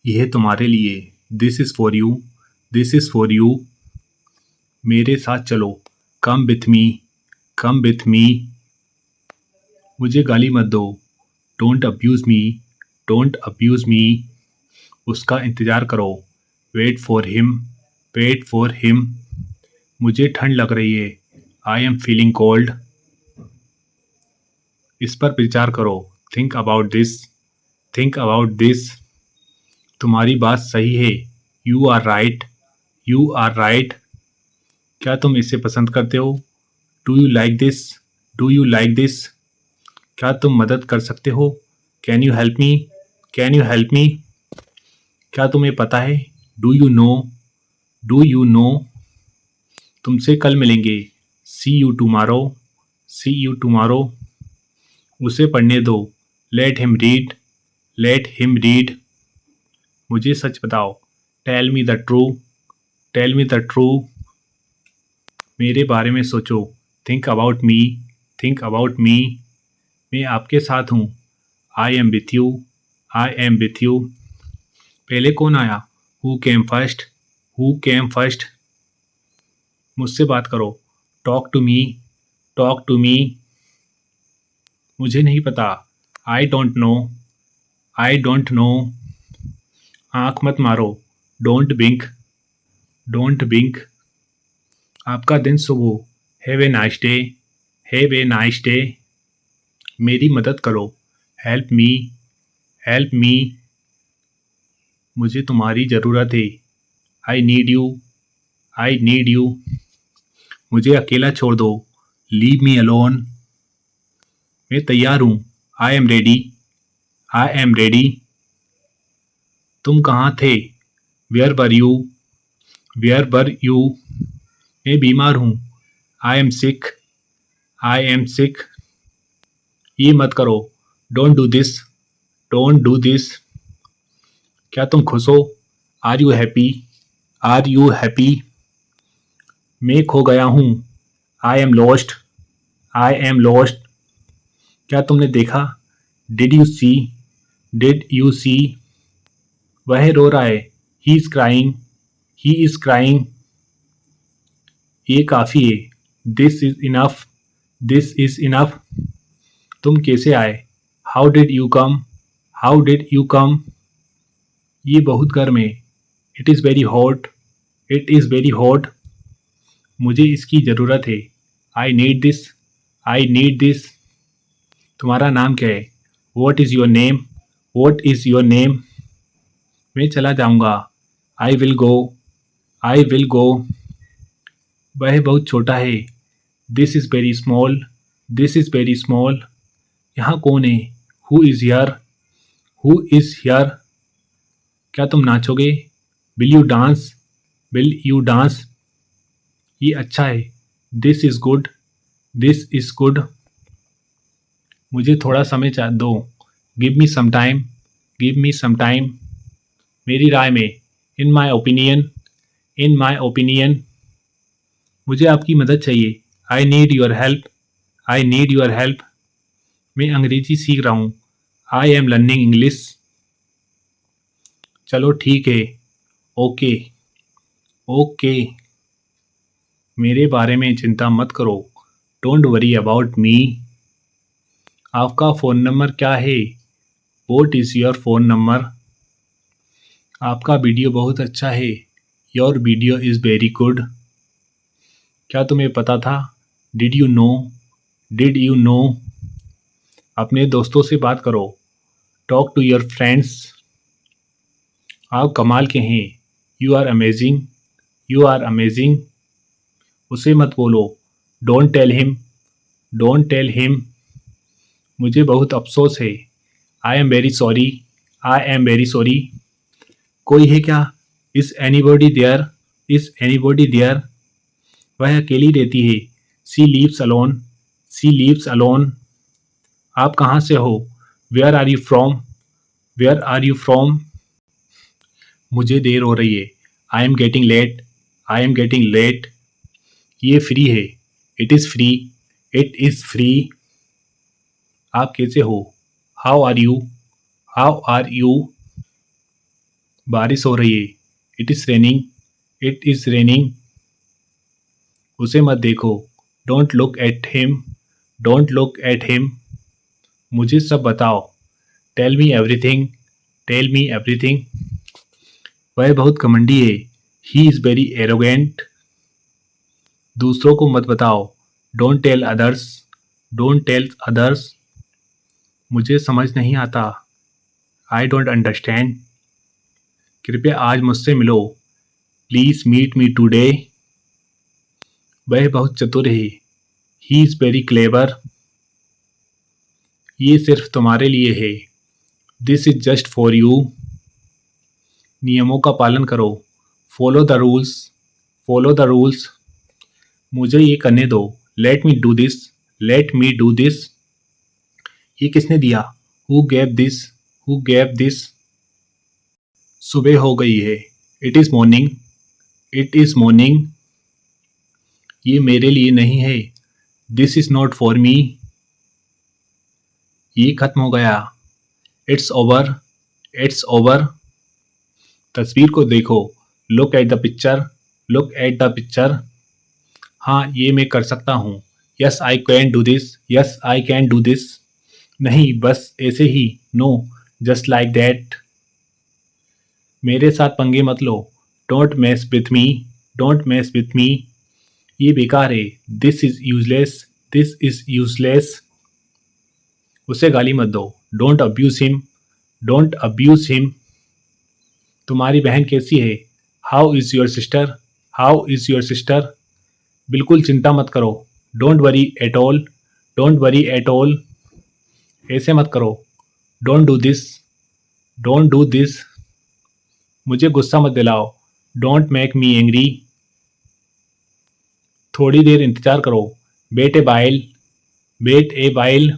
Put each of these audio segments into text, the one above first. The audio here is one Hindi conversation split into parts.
यह तुम्हारे लिए। This is for you. This is for you. मेरे साथ चलो। Come with me. Come with me. मुझे गाली मत दो। Don't abuse me. Don't abuse me. उसका इंतज़ार करो। Wait for him. Wait for him. मुझे ठंड लग रही है। I am feeling cold. इस पर विचार करो। Think about this. Think about this. तुम्हारी बात सही है। You are right. You are right. क्या तुम इसे पसंद करते हो? Do you like this? Do you like this? क्या तुम मदद कर सकते हो? Can you help me? Can you help me? क्या तुम्हें पता है? Do you know? Do you know? तुमसे कल मिलेंगे। See you tomorrow. See you tomorrow. उसे पढ़ने दो। Let him read. Let him read. मुझे सच बताओ। Tell me the true. Tell me the true. मेरे बारे में सोचो। Think about me. Think about me. मैं आपके साथ हूँ। I am with you. I am with you. पहले कौन आया? Who came first? Who came first? मुझसे बात करो। Talk to me. Talk to me. मुझे नहीं पता। I don't know. I don't know. आँख मत मारो। Don't blink. Don't blink. आपका दिन शुभ हो। Have a nice day. Have a nice day. मेरी मदद करो। Help me. हेल्प मी। मुझे तुम्हारी ज़रूरत है। I need you. I need you. मुझे अकेला छोड़ दो। Leave me alone. मैं तैयार हूँ। I am ready. I am ready. तुम कहाँ थे? Where were you? Where were you? मैं बीमार हूँ। I am sick. I am sick. ये मत करो। Don't do this. Don't do this. क्या तुम खुश हो? Are you happy? Are you happy? मैं खो गया हूँ। I am lost. I am lost. क्या तुमने देखा? Did you see? Did you see? वह रो रहा है। He is crying. He is crying. ये काफ़ी है। This is enough. This is enough. तुम कैसे आए? How did you come? How did you come? ये बहुत गर्म है। It is very hot. It is very hot. मुझे इसकी ज़रूरत है। I need this. I need this. तुम्हारा नाम क्या है? What is your name? What is your name? मैं चला जाऊँगा। I will go. I will go. वह बहुत छोटा है। This is very small. This is very small. यहाँ कौन है? Who is here? Who is here? क्या तुम नाचोगे? Will you dance? Will you dance? ये अच्छा है। This is good. This is good. मुझे थोड़ा समय दो। Give me some time. Give me some time. मेरी राय में। इन my opinion. In my opinion. मुझे आपकी मदद चाहिए। I need your help. I need your help. मैं अंग्रेजी सीख रहा हूँ। I am learning English. चलो ठीक है। ओके। ओके। मेरे बारे में चिंता मत करो। Don't worry about me. आपका फ़ोन नंबर क्या है? What is your phone number? आपका वीडियो बहुत अच्छा है। Your video is very good. क्या तुम्हें पता था? Did you know? Did you know? अपने दोस्तों से बात करो। Talk to your friends. आप कमाल के हैं। You are amazing. You are amazing. उसे मत बोलो। Don't tell him. Don't tell him. मुझे बहुत अफसोस है। I am very sorry. I am very sorry. कोई है क्या? Is anybody there? Is anybody there? वह अकेली रहती है। She lives alone. She lives alone. आप कहाँ से हो? Where are you from? Where are you from? मुझे देर हो रही है। I am getting late. I am getting late. ये फ्री है। It is free. It is free. आप कैसे हो? How are you? How are you? बारिश हो रही है। It is raining, it is raining. उसे मत देखो। Don't look at him, don't look at him. मुझे सब बताओ। Tell me everything, tell me everything. वह बहुत घमंडी है। He is very arrogant. दूसरों को मत बताओ। Don't tell others, don't tell others. मुझे समझ नहीं आता। I don't understand. कृपया आज मुझसे मिलो। Please meet me today. वह बहुत चतुर है। He is very clever. ये सिर्फ तुम्हारे लिए है। This is just for you. नियमों का पालन करो। Follow the rules, follow the rules. मुझे ये करने दो। Let me do this, let me do this. ये किसने दिया? Who gave this, who gave this. सुबह हो गई है। It is morning, it is morning. ये मेरे लिए नहीं है। This is not for me. ये खत्म हो गया। It's over, it's over. तस्वीर को देखो। Look at the picture, look at the picture. हाँ, ये मैं कर सकता हूँ। Yes I can do this, yes I can do this. नहीं, बस ऐसे ही। No, just like that. मेरे साथ पंगे मत लो। Don't mess with me, don't mess with me. ये बेकार है। This is useless, this is useless. उसे गाली मत दो। Don't abuse him, don't abuse him. तुम्हारी बहन कैसी है? How is your sister, how is your sister. बिल्कुल चिंता मत करो। Don't worry at all, don't worry at all. ऐसे मत करो। Don't do this, don't do this. मुझे गुस्सा मत दिलाओ। Don't make me angry. थोड़ी देर इंतज़ार करो। Wait a while, wait a while.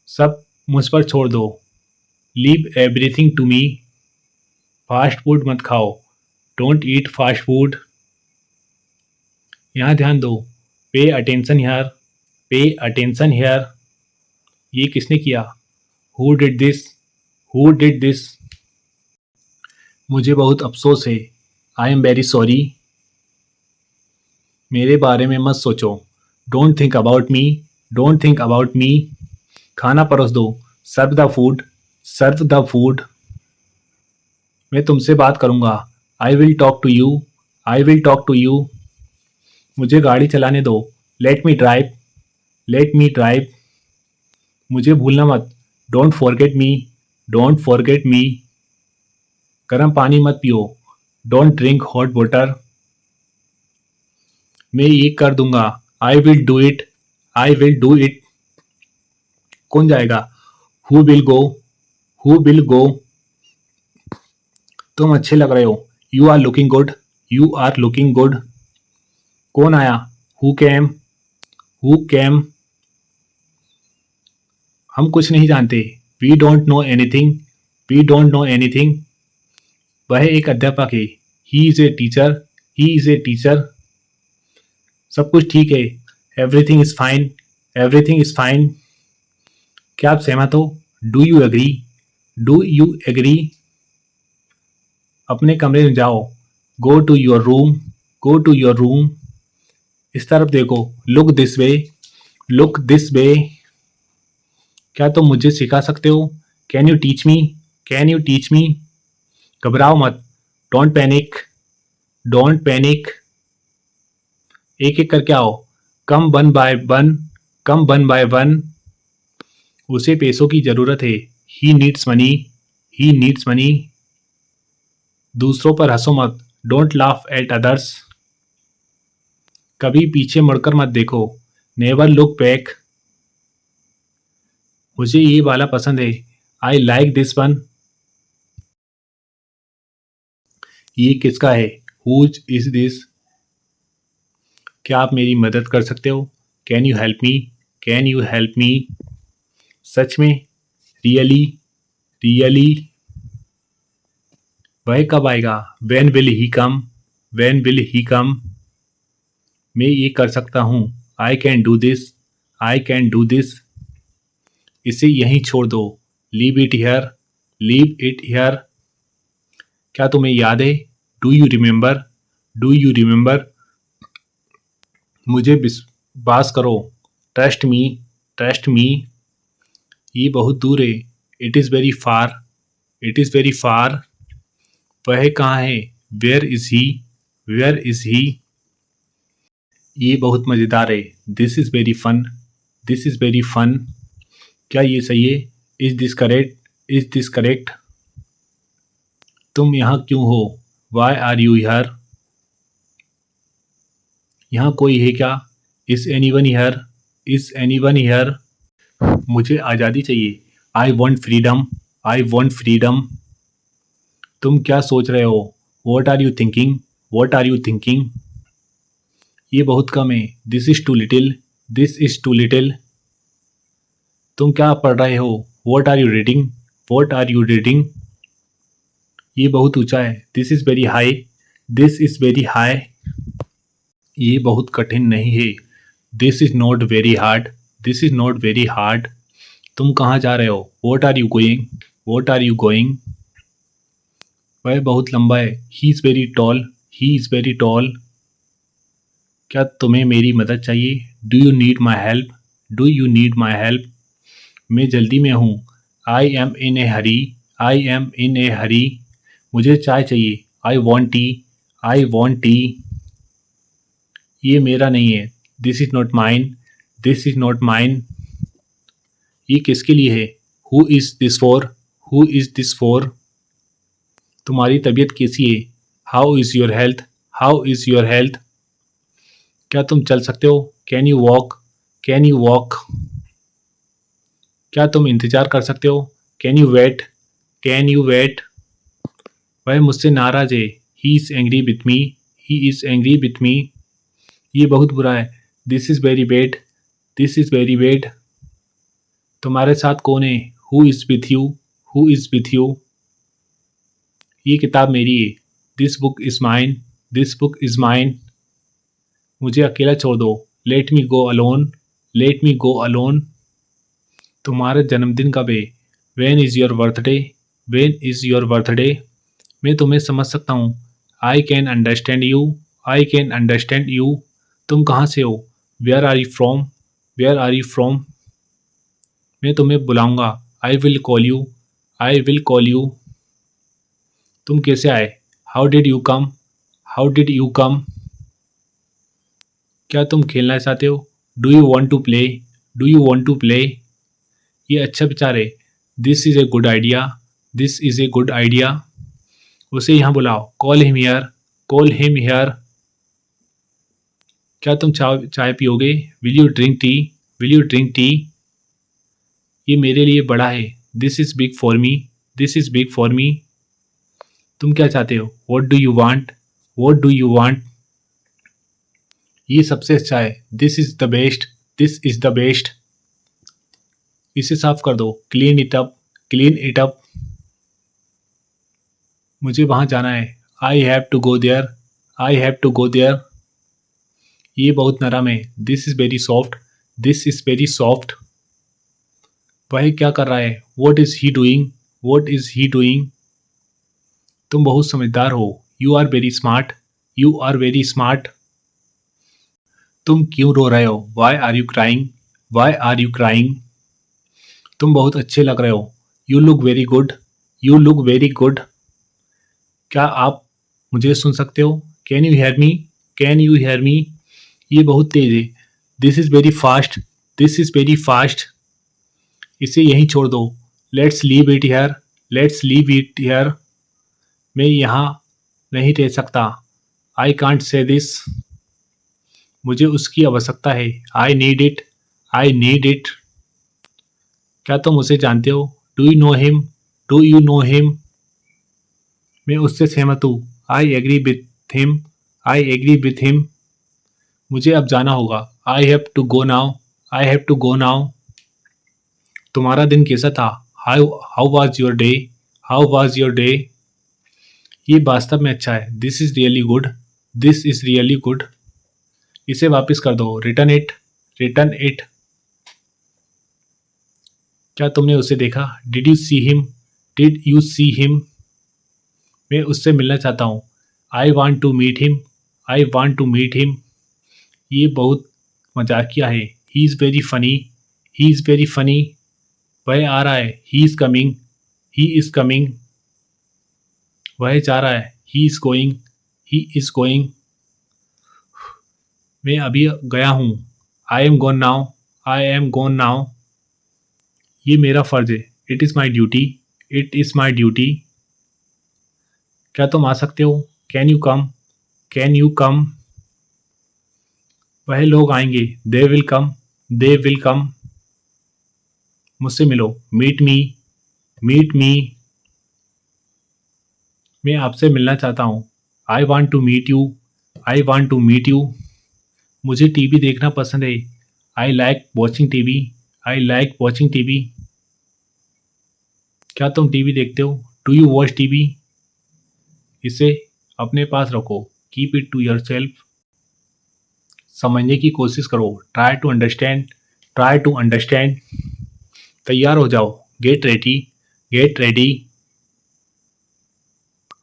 सब मुझ पर छोड़ दो। Leave everything to me. Fast food मत खाओ। Don't eat fast food. यहाँ ध्यान दो। Pay attention here, pay attention here. ये किसने किया? Who did this, who did this. मुझे बहुत अफसोस है। I am very sorry. मेरे बारे में मत सोचो। Don't think about me, don't think about me. खाना परोस दो। सर्व the food, serve the food. मैं तुमसे बात करूँगा। I will talk to you, I will talk to you. मुझे गाड़ी चलाने दो। Let me drive, let me drive. मुझे भूलना मत। Don't forget me, don't forget me. गर्म पानी मत पियो। Don't drink hot water. मैं ये कर दूंगा। I will do it, I will do it. कौन जाएगा? Who will go, who will go. तुम अच्छे लग रहे हो। You are looking good, you are looking good. कौन आया? Who came, who came. हम कुछ नहीं जानते। We don't know anything, we don't know anything. वह एक अध्यापक है। He is a teacher, he is a teacher. सब कुछ ठीक है। Everything is fine, everything is fine. क्या आप सहमत हो? Do you agree, do you agree. अपने कमरे में जाओ। Go to your room, go to your room. इस तरफ देखो। Look this way, look this way. क्या तुम मुझे सिखा सकते हो? Can you teach me, can you teach me. घबराओ मत। Don't panic, don't panic. एक एक करके आओ। Come one by one, come one by one. उसे पैसों की ज़रूरत है। He needs money, he needs money. दूसरों पर हंसो मत। Don't laugh at others. कभी पीछे मुड़कर मत देखो। Never look back. मुझे ये वाला पसंद है। I like this one. ये किसका है? Whose is this. क्या आप मेरी मदद कर सकते हो? Can you help me, can you help me. सच में? Really, really. वह कब आएगा? When will he come, when will he come. मैं ये कर सकता हूँ। I can do this, I can do this. इसे यहीं छोड़ दो। Leave it here, leave it here. क्या तुम्हें याद है? Do you remember? Do you remember? मुझे विश्वास करो। Trust me. Trust me. ये बहुत दूर है। It is very far. It is very far. वह कहाँ है? Where is he? Where is he? ये बहुत मज़ेदार है। This is very fun. This is very fun. क्या ये सही है? Is this correct? Is this correct? तुम यहाँ क्यों हो? Why are you here? यहाँ कोई है क्या? Is anyone here? Is anyone here? मुझे आज़ादी चाहिए। I want freedom. I want freedom. तुम क्या सोच रहे हो? What are you thinking? What are you thinking? ये बहुत कम है। This is too little. This is too little. तुम क्या पढ़ रहे हो? What are you reading? What are you reading? ये बहुत ऊंचा है। This is very high. This is very high. ये बहुत कठिन नहीं है। This is not very hard. This is not very hard. तुम कहाँ जा रहे हो? What are you going? What are you going? वह बहुत लंबा है। He is very tall. He is very tall. क्या तुम्हें मेरी मदद चाहिए? Do you need my help? Do you need my help? मैं जल्दी में हूँ। I am in a hurry. I am in a hurry. मुझे चाय चाहिए। I want tea. I want tea. ये मेरा नहीं है। This is not mine. This is not mine. ये किसके लिए है? Who is this for? Who is this for? तुम्हारी तबीयत कैसी है? How is your health? How is your health? क्या तुम चल सकते हो? Can you walk? Can you walk? क्या तुम इंतज़ार कर सकते हो? Can you wait? Can you wait? वह मुझसे नाराज़ है। He is angry with me. He is angry with me. ये बहुत बुरा है। This is very bad. This is very bad. तुम्हारे साथ कौन है? Who is with you? Who is with you? ये किताब मेरी है। This book is mine. This book is mine. मुझे अकेला छोड़ दो। Let me go alone. Late me go alone. तुम्हारा जन्मदिन कब है? When is your birthday? When is your birthday? मैं तुम्हें समझ सकता हूँ। I can understand you. I can understand you. तुम कहाँ से हो? Where are you from? Where are you from? मैं तुम्हें बुलाऊंगा। I will call you. I will call you. तुम कैसे आए? How did you come? How did you come? क्या तुम खेलना चाहते हो? Do you want to play? Do you want to play? ये अच्छा विचार है। This is a good idea. This is a good idea. उसे यहाँ बुलाओ। Call him here. Call him here. क्या तुम चाय चाय पियोगे? Will you drink tea? Will you drink tea? ये मेरे लिए बड़ा है। This is big for me. This is big for me. तुम क्या चाहते हो? What do you want? What do you want? ये सबसे अच्छा है। This is the best. This is the best. इसे साफ कर दो। Clean it up. Clean it up. मुझे वहाँ जाना है। I have to go there. I have to go there. ये बहुत नरम है। This is very soft. This is very soft. वह क्या कर रहा है? What is he doing? What is he doing? तुम बहुत समझदार हो। You are very smart. You are very smart. तुम क्यों रो रहे हो? Why are you crying? Why are you crying? तुम बहुत अच्छे लग रहे हो। You look very good. You look very good. क्या आप मुझे सुन सकते हो? Can you hear me? Can you hear me? ये बहुत तेज है। This is very fast. This is very fast. इसे यहीं छोड़ दो। Let's leave it here. Let's leave it here. मैं यहाँ नहीं रह सकता। I can't say this. मुझे उसकी आवश्यकता है। I need it. I need it. क्या तुम उसे जानते हो? Do you know him? Do you know him? मैं उससे सहमत हूँ। I agree with him. I agree with him. मुझे अब जाना होगा। I have to go now. I have to go now. तुम्हारा दिन कैसा था? How how was your day? How was your day? ये वास्तव में अच्छा है। This is really good. This is really good. इसे वापस कर दो। Return it. Return it. क्या तुमने उसे देखा? Did you see him? Did you see him? मैं उससे मिलना चाहता हूँ। I want to meet him. I want to meet him. ये बहुत मजाकिया है। He is very funny. He is very funny. वह आ रहा है। He is coming. He is coming. वह जा रहा है। He is going. He is going. मैं अभी गया हूँ। I am gone now. I am gone now. ये मेरा फ़र्ज़ है। It is my duty. It is my duty. क्या तुम आ सकते हो? Can you come? Can you come? वह लोग आएंगे। They will come. They will come. मुझसे मिलो। Meet me. Meet me. मैं आपसे मिलना चाहता हूँ। I want to meet you. I want to meet you. मुझे टीवी देखना पसंद है। I like watching TV. I like watching TV. क्या तुम टीवी देखते हो? Do you watch TV? इसे अपने पास रखो। Keep it to yourself. समझने की कोशिश करो। Try to understand. Try to understand. तैयार हो जाओ। Get ready. Get ready.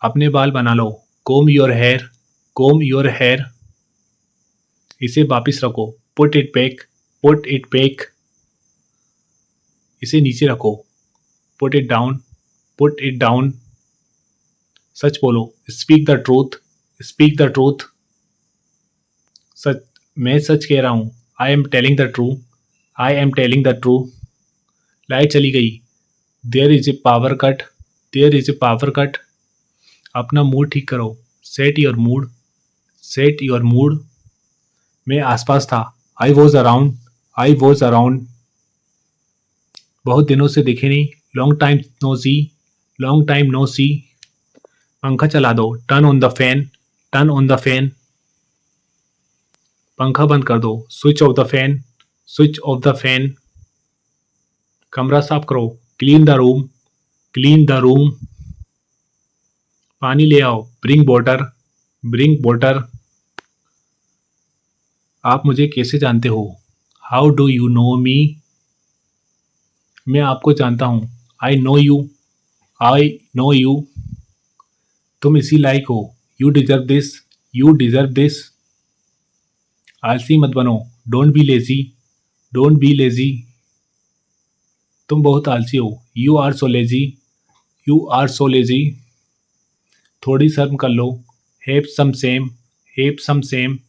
अपने बाल बना लो। Comb your hair. Comb your hair. इसे वापिस रखो। Put it back. Put it back. इसे नीचे रखो। Put it down. Put it down. सच बोलो। Speak the truth. Speak the truth. सच। मैं सच कह रहा हूँ। I am telling the true. I am telling the true. Light चली गई। There is a power cut. There is a power cut. अपना मूड ठीक करो। Set your mood. Set your mood. मैं आसपास था। I was around. I was around. बहुत दिनों से दिखे नहीं। Long time no see. Long time no see. पंखा चला दो। Turn on the fan. Turn on the fan. पंखा बंद कर दो। Switch off the fan. Switch off the fan. कमरा साफ करो। Clean the room. Clean the room. पानी ले आओ। Bring water. Bring water. आप मुझे कैसे जानते हो? हाउ डू यू नो मी? मैं आपको जानता हूँ। I know you. I know you. तुम इसी लायक हो। You deserve this. You deserve this. आलसी मत बनो। Don't be lazy. Don't be lazy. तुम बहुत आलसी हो। You are so lazy. You are so lazy. थोड़ी शर्म कर लो। Have some shame. Have some shame.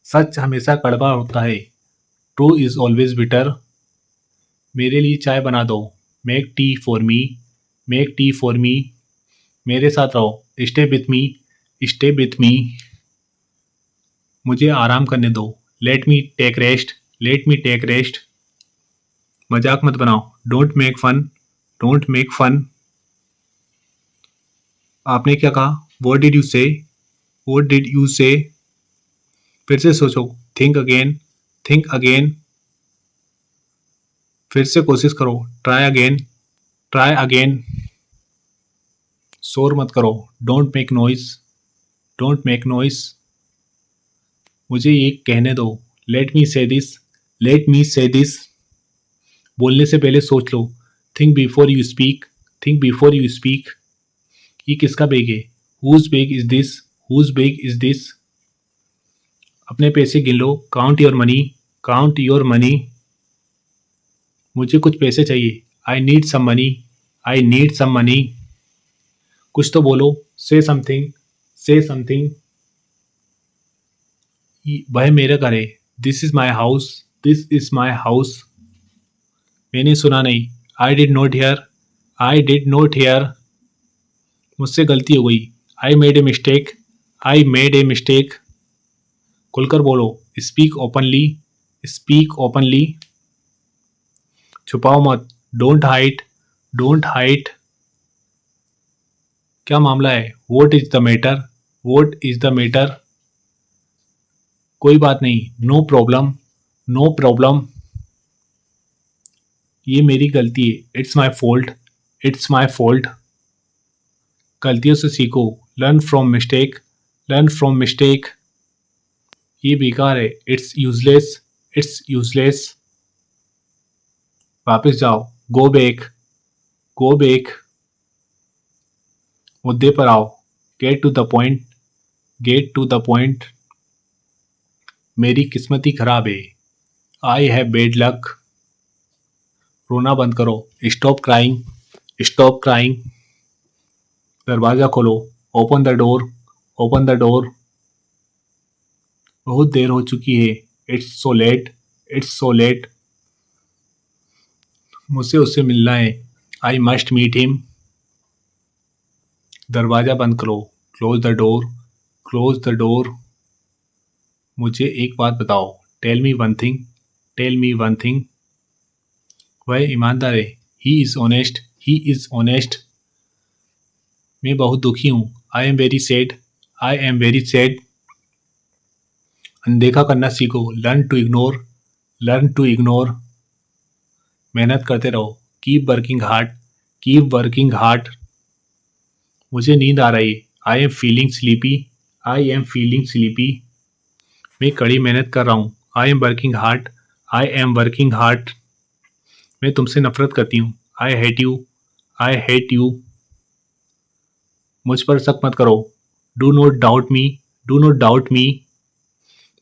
सच हमेशा कड़वा होता है। True is always bitter. मेरे लिए चाय बना दो। Make tea for me. Make tea for me. मेरे साथ रहो। Stay with me. Stay with me. मुझे आराम करने दो। Let me take rest. Let me take rest. मजाक मत बनाओ। Don't make fun. Don't make fun. आपने क्या कहा? What did you say? What did you say? फिर से सोचो। Think again. Think again. फिर से कोशिश करो। Try again. Try again. शोर मत करो। Don't make noise. Don't make noise. मुझे ये कहने दो। लेट मी से दिस। लेट मी से दिस। बोलने से पहले सोच लो। Think before you speak. Think before you speak. ये किसका बैग है? Whose bag is this? Whose bag is this? अपने पैसे गिन लो। Count your money. Count your money. मुझे कुछ पैसे चाहिए। I need some money. I need some money. कुछ तो बोलो। से समथिंग। से समथिंग। वह मेरा घर है। This is my house. This is my house. मैंने सुना नहीं। I did not hear. I did not hear. मुझसे गलती हो गई। I made a mistake. I made a mistake. खुलकर बोलो। Speak openly. Speak openly. छुपाओ मत। Don't hide. Don't hide. क्या मामला है? What is the matter? What is the matter? कोई बात नहीं। No problem. No problem. ये मेरी गलती है। It's my fault. It's my fault. गलतियों से सीखो। Learn from mistake. Learn from mistake. ये बेकार है। It's useless. It's useless. वापस जाओ। Go back. Go back. मुद्दे पर आओ। Get to the point, get to the point. मेरी किस्मत ही खराब है। I have bad luck. रोना बंद करो। Stop crying, stop crying. दरवाज़ा खोलो। Open the door, open the door. बहुत देर हो चुकी है। It's so late, it's so late. मुझसे उससे मिलना है। I must meet him. दरवाज़ा बंद करो। Close the door, close the door. मुझे एक बात बताओ। Tell me one thing, tell me one thing. वह ईमानदार है। He is honest, he is honest. मैं बहुत दुखी हूँ। I am very sad, I am very sad. अनदेखा करना सीखो। Learn to ignore, learn to ignore. मेहनत करते रहो। Keep working hard, keep working hard. मुझे नींद आ रही है। I am feeling sleepy, I am feeling sleepy. मैं कड़ी मेहनत कर रहा हूँ। I am working hard, I am working hard. मैं तुमसे नफरत करती हूँ। I hate you, I hate you. मुझ पर शक मत करो। Do not doubt me, do not doubt me.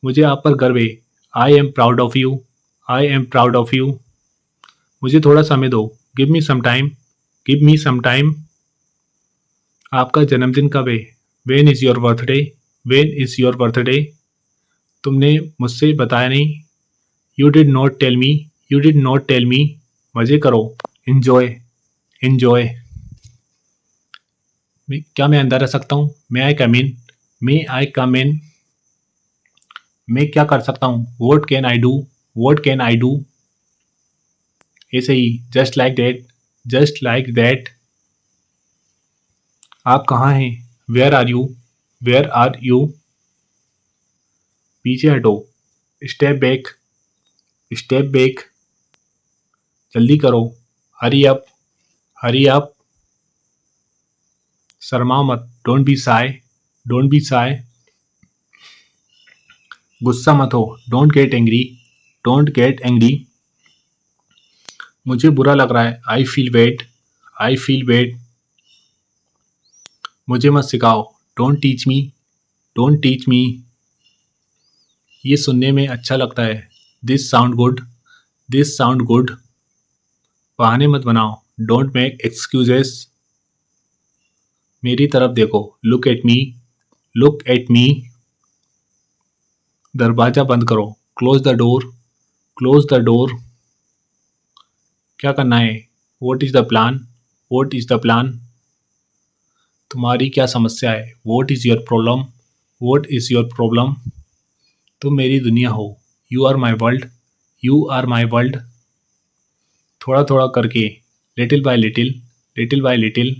मुझे आप पर गर्व है। I am proud of you, I am proud of you. मुझे थोड़ा समय दो। Give me some time, give me some time. आपका जन्मदिन कब है? When is your birthday, when is your birthday. तुमने मुझसे बताया नहीं। You did not tell me, you did not tell me. मज़े करो। Enjoy, enjoy. क्या मैं अंदर रह सकता हूँ? मे आई कम इन, मे आई कम इन। मैं क्या कर सकता हूँ? What can I do, what can I do. ऐसे ही, just like that, just like that. आप कहाँ हैं? Where are you, where are you. पीछे हटो। Step back, step back. जल्दी करो। Hurry up, hurry up. शर्माओ मत। Don't be shy, don't be shy. गुस्सा मत हो। Don't get angry, don't get angry. मुझे बुरा लग रहा है। I feel bad, I feel bad. मुझे मत सिखाओ। Don't teach me, don't teach me. ये सुनने में अच्छा लगता है। This sound good, this sound good. बहाने मत बनाओ। Don't make excuses. मेरी तरफ देखो। Look at me, look at me. दरवाज़ा बंद करो। Close the door, close the door. क्या करना है? What is the plan, what is the plan. तुम्हारी क्या समस्या है? What is your problem, what is your problem. तुम मेरी दुनिया हो। You are my world, you are my world. थोड़ा थोड़ा करके, little by little, little by little.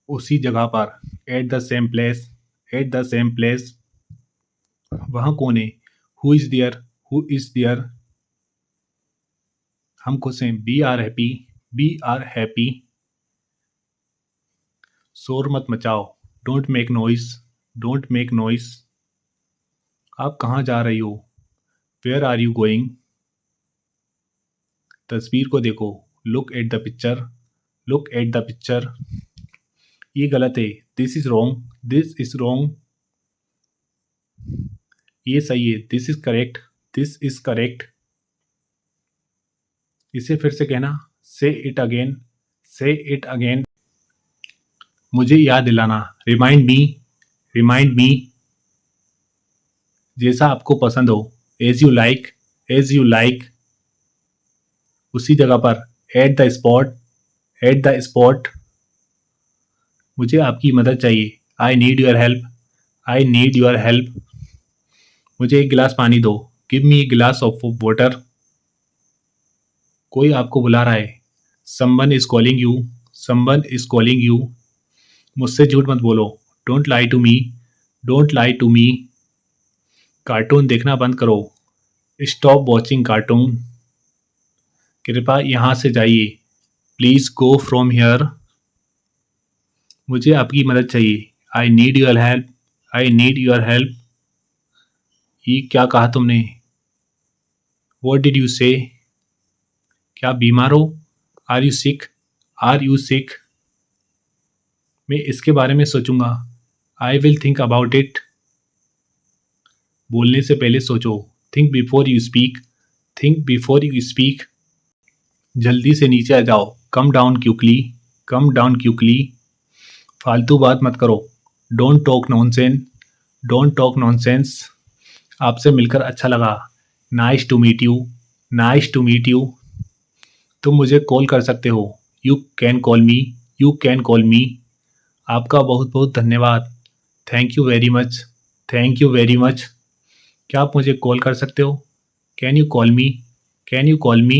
उसी जगह पर, at the same place, at the same place. वहाँ कौन है? Who is there, who is there. हम खुश हैं। We are happy, we are happy. शोर मत मचाओ। Don't make noise, don't make noise. आप कहाँ जा रही हो? Where are you going. तस्वीर को देखो। Look at the picture, look at the picture. ये गलत है। This is wrong, this is wrong. ये सही है। This is correct, this is correct. इसे फिर से कहना। Say it again, say it again. मुझे याद दिलाना। Remind me, remind me. जैसा आपको पसंद हो। As you like, as you like. उसी जगह पर, at the spot, at the spot. मुझे आपकी मदद चाहिए। I need your help, I need your help. मुझे एक गिलास पानी दो। गिव मी ए गिलास ऑफ वाटर। कोई आपको बुला रहा है। Someone is calling you, someone is calling you. मुझसे झूठ मत बोलो। Don't lie to me, don't lie to me. Cartoon देखना बंद करो। Stop watching cartoon. कृपया यहाँ से जाइए। Please go from here. मुझे आपकी मदद चाहिए। I need your help, I need your help. ये क्या कहा तुमने? वॉट डिड यू से। क्या आप बीमार हो? Are you sick, are you sick. मैं इसके बारे में सोचूंगा। I will think about it. बोलने से पहले सोचो। Think before you speak. Think before you speak. जल्दी से नीचे आ जाओ। Come down quickly. Come down quickly. फालतू बात मत करो। Don't talk nonsense. Don't talk nonsense. आपसे मिलकर अच्छा लगा। Nice to meet you. Nice to meet you. तुम मुझे कॉल कर सकते हो। You can call me. You can call me. आपका बहुत बहुत धन्यवाद। Thank you very much. Thank you very much. क्या आप मुझे कॉल कर सकते हो? Can you call me? Can you call me?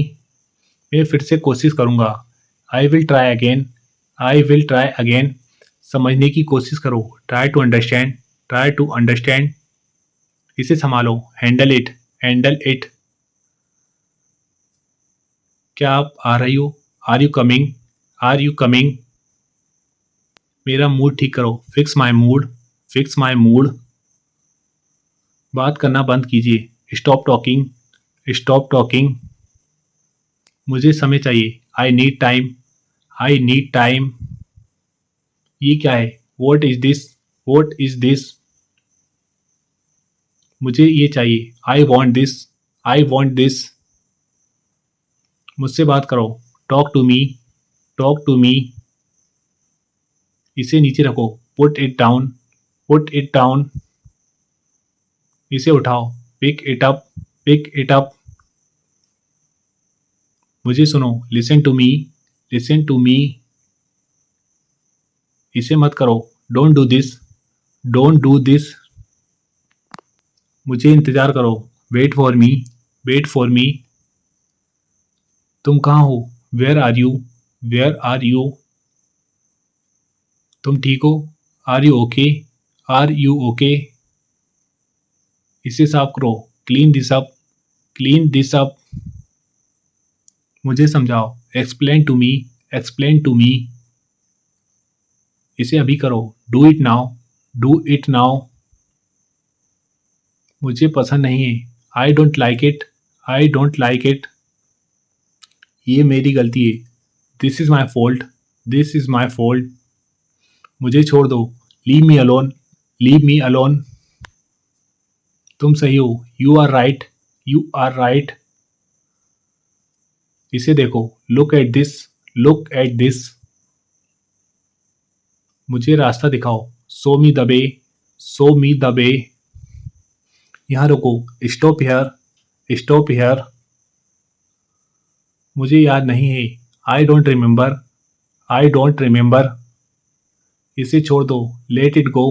मैं फिर से कोशिश करूँगा। I will try again. I will try again. समझने की कोशिश करो। Try to understand. Try to understand. इसे संभालो। Handle it. Handle it. क्या आप आ रही हो? Are you coming? Are you coming? मेरा मूड ठीक करो। Fix my mood. Fix my mood. बात करना बंद कीजिए। Stop talking. Stop talking. मुझे समय चाहिए। I need time. I need time. ये क्या है? What is this? What is this? मुझे ये चाहिए। I want this. I want this. मुझसे बात करो। Talk to me. Talk to me. इसे नीचे रखो। Put it down. Put it down. इसे उठाओ। Pick it up. Pick it up. मुझे सुनो। Listen to me. Listen to me. इसे मत करो। Don't do this. Don't do this. मुझे इंतज़ार करो। Wait for me. Wait for me. तुम कहाँ हो? Where are you? Where are you? तुम ठीक हो? Are you okay? Are you okay? इसे साफ करो। Clean this up. Clean this up. मुझे समझाओ। Explain to me. Explain to me. इसे अभी करो। Do it now. Do it now. मुझे पसंद नहीं है। I don't like it. I don't like it. ये मेरी गलती है। This is my fault. This is my fault. मुझे छोड़ दो। Leave me alone. Leave me alone. तुम सही हो। You are right. You are right. इसे देखो। Look at this. Look at this. मुझे रास्ता दिखाओ। Show me the way. Show me the way. यहाँ रुको। Stop here. Stop here. मुझे याद नहीं है। I don't remember. I don't remember. इसे छोड़ दो। Let it go.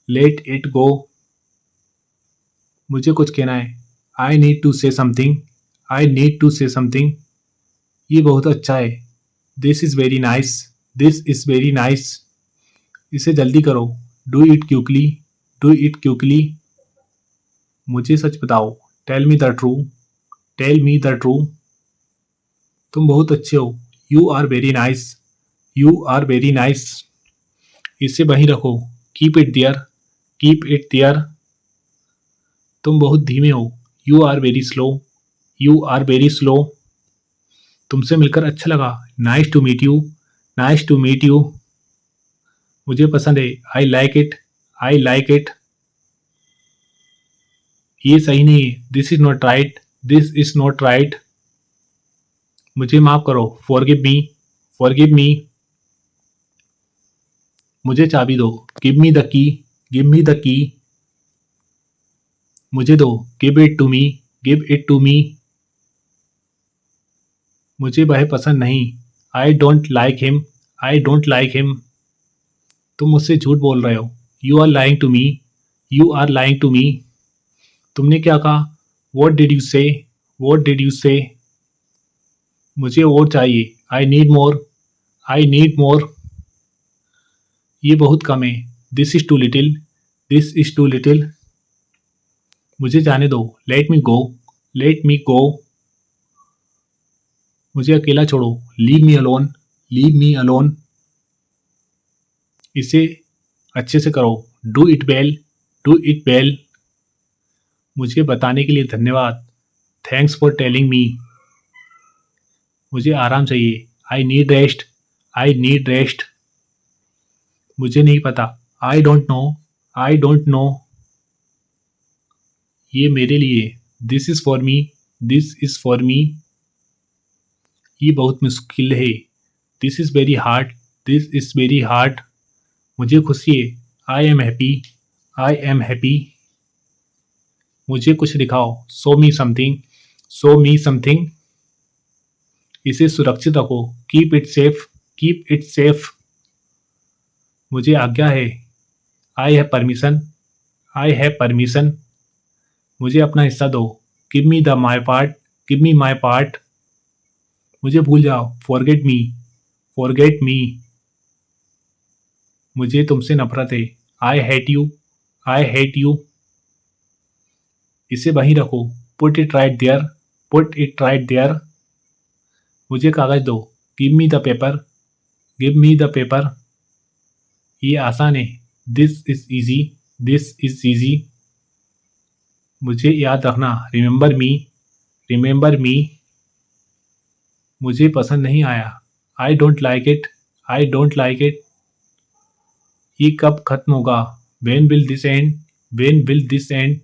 Let it go. मुझे कुछ कहना है। I need to say something. I need to say something. ये बहुत अच्छा है। This is very nice. This is very nice. इसे जल्दी करो। Do it quickly. Do it quickly. मुझे सच बताओ। Tell me the true. Tell me the true. तुम बहुत अच्छे हो। You are very nice. You are very nice. इसे वहीं रखो। Keep it there. Keep it there. तुम बहुत धीमे हो। You are very slow. You are very slow. तुमसे मिलकर अच्छा लगा। Nice to meet you. Nice to meet you. मुझे पसंद है। I like it. I like it. ये सही नहीं है। This is not right. This is not right. मुझे माफ करो। फॉरगिव मी। Forgive me. मुझे चाबी दो। Give me the key. Give me the key. मुझे दो। Give it to me. Give it to me. मुझे वह पसंद नहीं। I don't like him. I don't like him. तुम मुझसे झूठ बोल रहे हो। You are lying to me. You are lying to me. तुमने क्या कहा? What did you say? What did you say? मुझे और चाहिए। I need more. I need मोर। ये बहुत कम है। This is too little. This is too little. मुझे जाने दो। Let me go. Let me go. मुझे अकेला छोड़ो। Leave me alone. Leave me alone. इसे अच्छे से करो। Do it well. Do it well. मुझे बताने के लिए धन्यवाद। Thanks for telling me. मुझे आराम चाहिए। I need rest. I need rest. मुझे नहीं पता। I don't know. I don't know. ये मेरे लिए। This is for me. This is for me. ये बहुत मुश्किल है। This is very hard. This is very hard. मुझे खुशी है। I am happy. I am happy. मुझे कुछ दिखाओ। Show me something. Show me something. इसे सुरक्षित रखो। Keep it safe. Keep it safe. मुझे आज्ञा है। I have permission. I have permission. मुझे अपना हिस्सा दो। Give me the my part. Give me my part. मुझे भूल जाओ। Forget me. Forget me. मुझे तुमसे नफरत है। I hate you. I hate you. इसे वहीं रखो। Put it right there. Put it right there. मुझे कागज दो। Give me the paper. Give me the paper. ये आसान है। This is easy. This is easy. मुझे याद रखना। Remember me. Remember me. मुझे पसंद नहीं आया। I don't like it. I don't like it. ये कब खत्म होगा। When will this end. When will this end.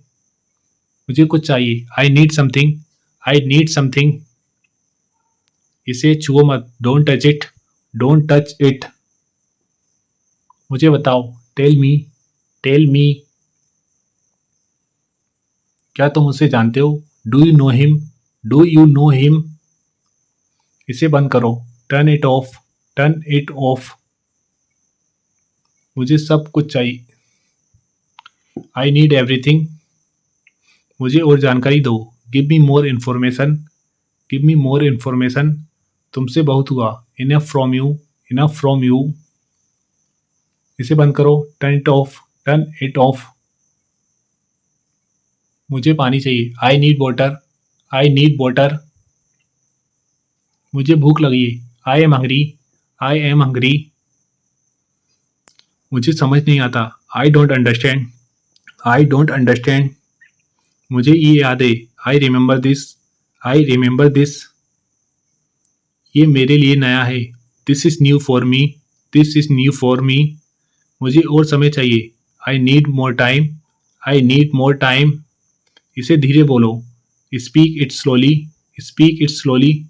मुझे कुछ चाहिए। I need something. I need something. इसे छुओ मत। Don't touch it. Don't touch it. मुझे बताओ। Tell me. Tell me. क्या तुम उसे जानते हो। Do you know him. Do you know him. इसे बंद करो। Turn it off. Turn it off. मुझे सब कुछ चाहिए। I need everything. मुझे और जानकारी दो। Give me more information. Give me more information. तुमसे बहुत हुआ। Enough from you. Enough from you. इसे बंद करो। Turn it off. Turn it off. मुझे पानी चाहिए। I need water. I need water. मुझे भूख लगी है। I M Hungary. I am Hungary. मुझे समझ नहीं आता। I don't understand. I don't understand. मुझे ये याद है। I remember this. I remember this. ये मेरे लिए नया है। This is new for me. This is new for me. मुझे और समय चाहिए। I need more time. I need more time. इसे धीरे बोलो। Speak it slowly. Speak it slowly.